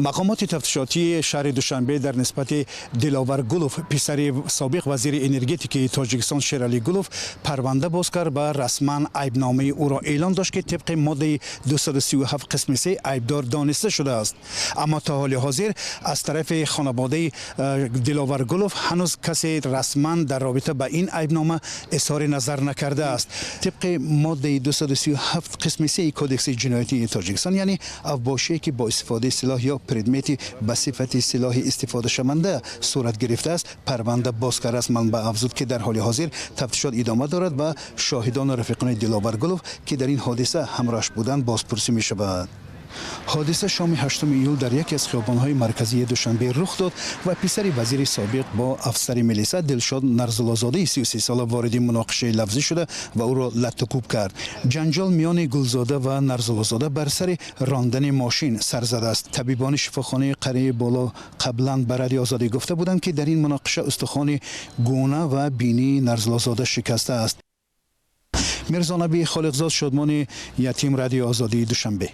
مقامات تفتیشاتی شهر دوشنبه در نسبت دلاور گلوف پسر سابق وزیر انرژتیک تاجیکستان شیرعلی گلوف پرونده باز کرد و رسما عیبنامه او را اعلام داشت که طبق ماده 237 قسم 3 عیبدار دانسته شده است. اما تا حال حاضر از طرف خانواده دلاور گلوف هنوز کسی رسما در رابطه با این عیبنامه اظهار نظر نکرده است. طبق ماده 237 قسم 3 کدکس جنایتی تاجیکستان، یعنی اوباشی که با استفاده سلاح یا پردمتی به صفت سلاح استفاده شونده صورت گرفته است، پرونده باز کرده است. منبع افزود که در حال حاضر تفتیشات ادامه دارد و شاهدان و رفیقان دلاور گلوف که در این حادثه همراهش بودند بازپرسی می شود. حادثه شام 8 ایول در یکی از خیابان‌های مرکزی دوشنبه رخ داد و پسر وزیر سابق با افسر ملیسا دلشاد نرزلازاده 33 ساله وارد مناقشه لفظی شده و او را لت و کوب کرد. جنجال میان گلزاده و نرزلازاده بر سر راندن ماشین سر زده است. طبیبان شفاخانه قره بالا قبلا به رادیو آزادی گفته بودند که در این مناقشه استخوان گونه و بینی نرزلازاده شکسته است. میرزا نبی خالقزاد، شادمان یتیم، رادیو آزادی دوشنبه.